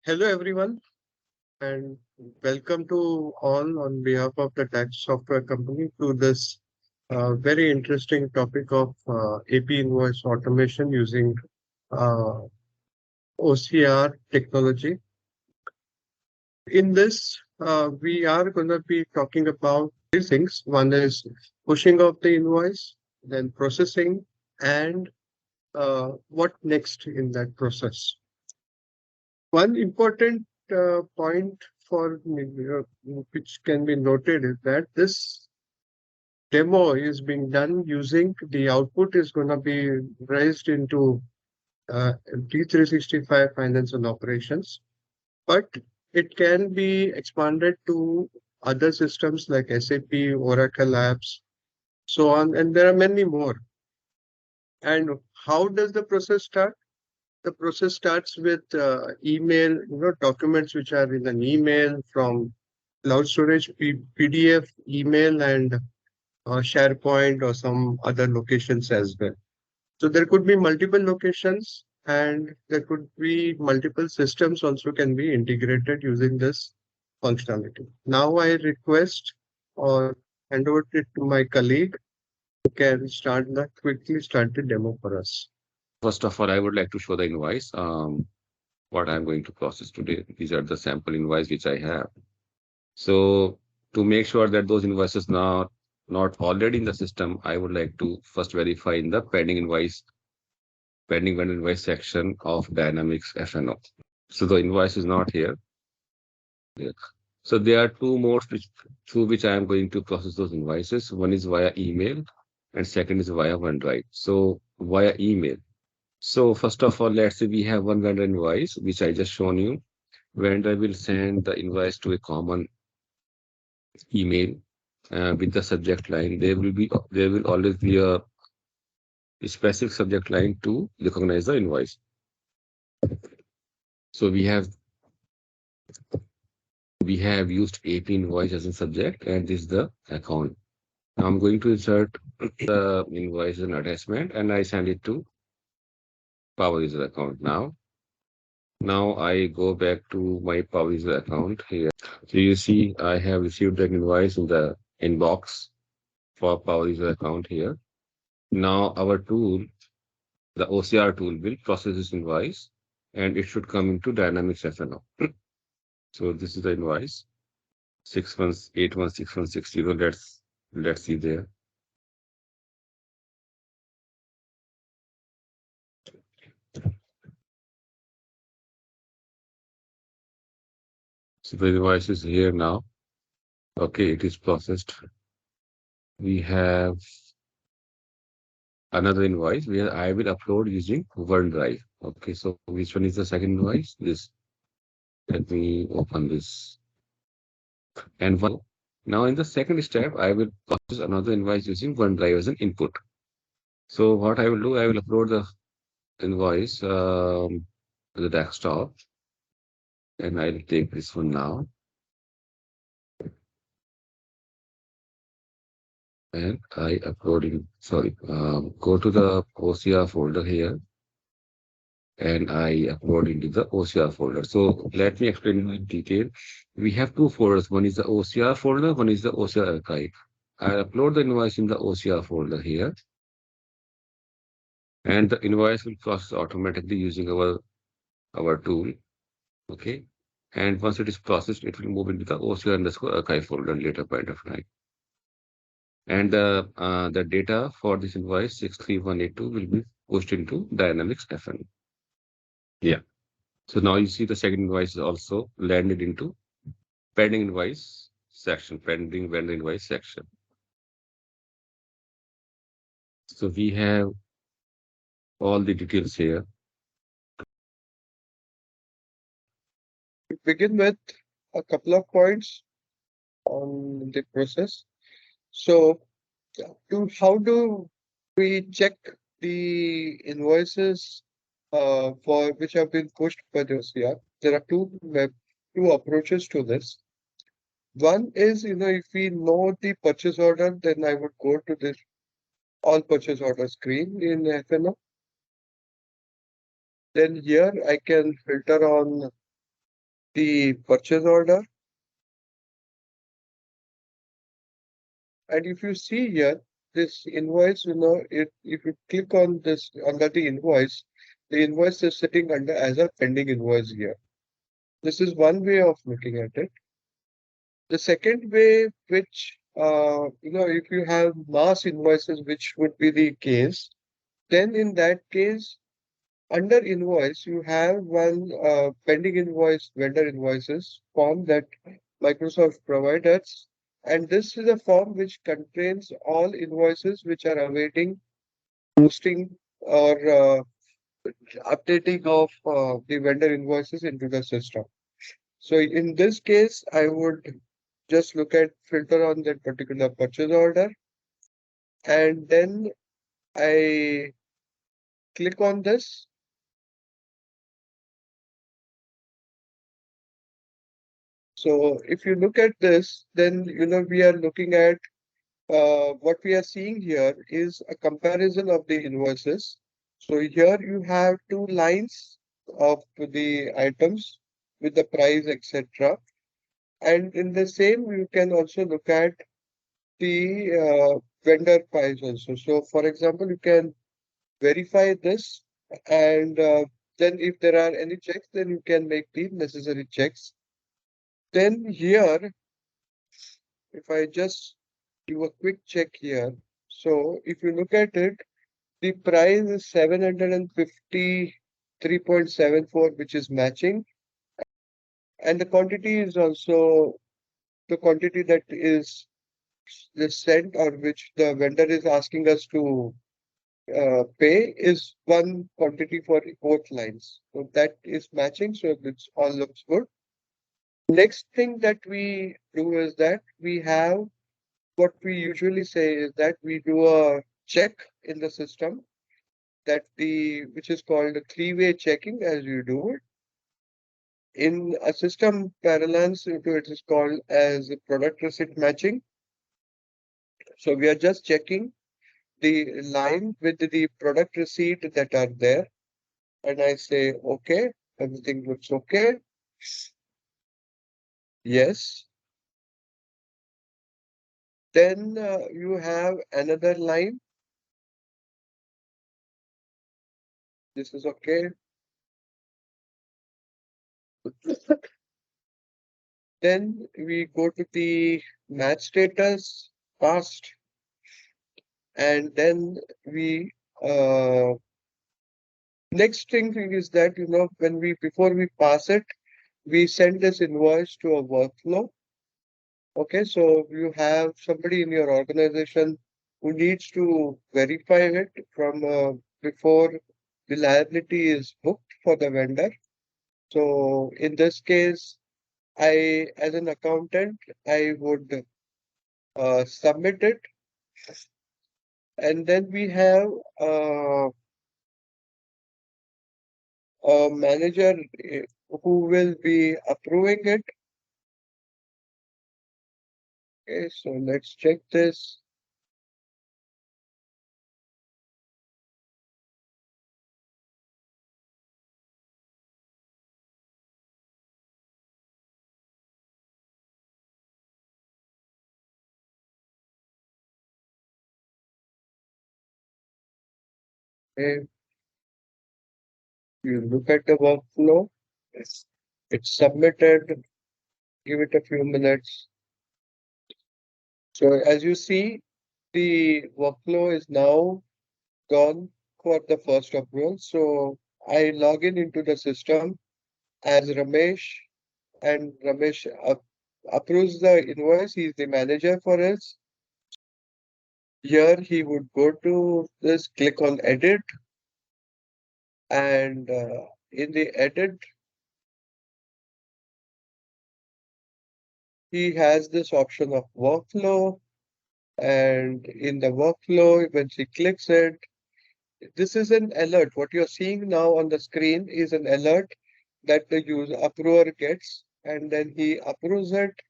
Hello, everyone, and welcome to all on behalf of the DAX Software Company to this very interesting topic of AP Invoice Automation using uh, OCR technology. In this, we are going to be talking about three things. One is pushing of the invoice, then processing, and what next in that process. One important point for me, which can be noted is that this demo is being done using the output is going to be raised into D365 Finance and Operations, but it can be expanded to other systems like SAP, Oracle apps, so on, and there are many more. And how does the process start? The process starts with email, documents which are in an email from cloud storage, PDF, email, and SharePoint or some other locations as well. So there could be multiple locations and there could be multiple systems also can be integrated using this functionality. Now I request or hand over it to my colleague who can quickly start the demo for us. First of all, I would like to show the invoice, what I'm going to process today. These are the sample invoice which I have. So to make sure that those invoices not already in the system, I would like to first verify in the pending vendor invoice section of Dynamics F&O. So the invoice is not here. Yeah. So there are two modes through which I am going to process those invoices. One is via email and second is via OneDrive. So via email. So first of all, let's say we have one vendor invoice, which I just shown you. Vendor will send the invoice to a common email with the subject line. There will always be a specific subject line to recognize the invoice. So we have used AP invoice as a subject, and this is the account. Now I'm going to insert the invoice as an attachment, and I send it to Power User account now. Now I go back to my Power User account here. So you see, I have received the invoice in the inbox for Power User account here. Now our tool, the OCR tool, will process this invoice, and it should come into Dynamics F&O. So this is the invoice 61816160. Let's see there. So the invoice is here now. Okay, it is processed. We have another invoice where I will upload using OneDrive. Okay, so which one is the second invoice? This. Let me open this. And now in the second step, I will process another invoice using OneDrive as an input. So what I will do, I will upload the invoice to the desktop, and I'll take this one now. And I uploading, sorry, go to the OCR folder here, and I upload into the OCR folder. So let me explain in detail. We have two folders. One is the OCR folder, one is the OCR archive. I upload the invoice in the OCR folder here, and the invoice will process automatically using our tool. Okay. And once it is processed, it will move into the OCR_archive folder later point of time. And the data for this invoice 63182 will be pushed into Dynamics F&O. Yeah. So now you see the second invoice is also landed into pending invoice section, pending vendor invoice section. So we have all the details here. We begin with a couple of points on the process. So, how do we check the invoices for which have been pushed by the OCR? There are two approaches to this. One is, if we know the purchase order, then I would go to this all purchase order screen in F&O. Then here I can filter on the purchase order. And if you see here, this invoice, if you click on this under the invoice is sitting under as a pending invoice here. This is one way of looking at it. The second way, which, if you have mass invoices, which would be the case, then in that case, under invoice, you have one pending invoice, vendor invoices form that Microsoft provides us. And this is a form which contains all invoices which are awaiting posting or updating of the vendor invoices into the system. So in this case, I would just look at filter on that particular purchase order, and then I click on this. So if you look at this, then we are looking at what we are seeing here is a comparison of the invoices. So here you have two lines of the items with the price, etc. And in the same, you can also look at the vendor price also. So for example, you can verify this, and then if there are any checks, then you can make the necessary checks. Then here, if I just do a quick check here, so if you look at it, the price is 753.74, which is matching, and the quantity is also the quantity that is the sent or which the vendor is asking us to pay is one quantity for both lines. So that is matching. So this all looks good. Next thing that we do is that we have what we usually say is that we do a check in the system that which is called a three-way checking as you do it. In a system parlance, it is called as product receipt matching. So we are just checking the line with the product receipt that are there, and I say, okay, everything looks okay. Yes. Then you have another line. This is okay. Then we go to the match status, past, and then we next thing is that when we before we pass it, we send this invoice to a workflow. Okay, so you have somebody in your organization who needs to verify it from before the liability is booked for the vendor. So in this case, as an accountant, I would submit it, and then we have a manager who will be approving it. Okay, so let's check this. Okay, you look at the workflow. It's submitted. Give it a few minutes. So as you see, the workflow is now gone for the first approval. So I log in into the system as Ramesh, and Ramesh approves the invoice. He's the manager for us. Here he would go to this, click on edit, and in the edit, he has this option of workflow. And in the workflow, when she clicks it, this is an alert. What you're seeing now on the screen is an alert that the user approver gets, and then he approves it.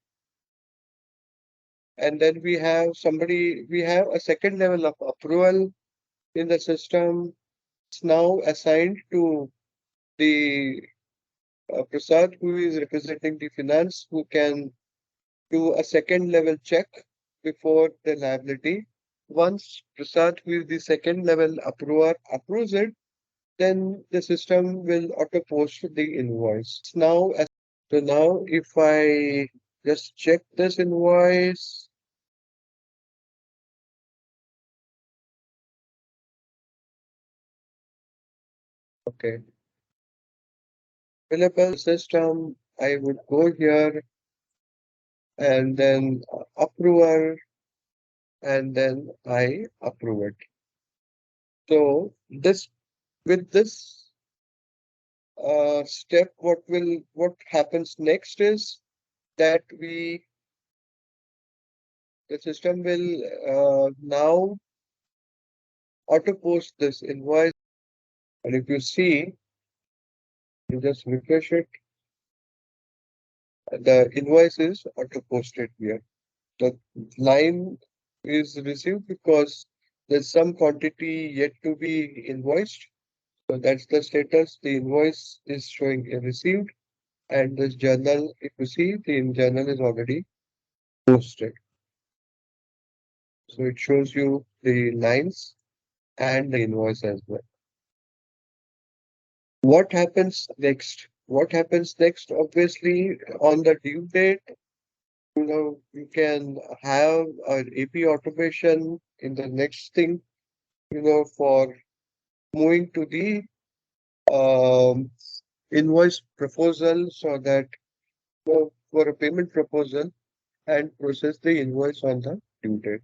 And then we have a second level of approval in the system. It's now assigned to the Prasad, who is representing the finance, who can do a second level check before the liability. Once Prasad, who is the second level approver, approves it, then the system will auto post the invoice. So now if I just check this invoice, okay, available system, I would go here and then approver, and then I approve it. So this with this step, what happens next is that the system will now auto post this invoice, and if you see, you just refresh it, the invoice is auto posted here. The line is received because there's some quantity yet to be invoiced. So that's the status. The invoice is showing received, and this journal, if you see, the journal is already posted. So it shows you the lines and the invoice as well. What happens next? What happens next? Obviously, on the due date, you can have an AP automation in the next thing, for moving to the um, invoice proposal so that for a payment proposal and process the invoice on the due date.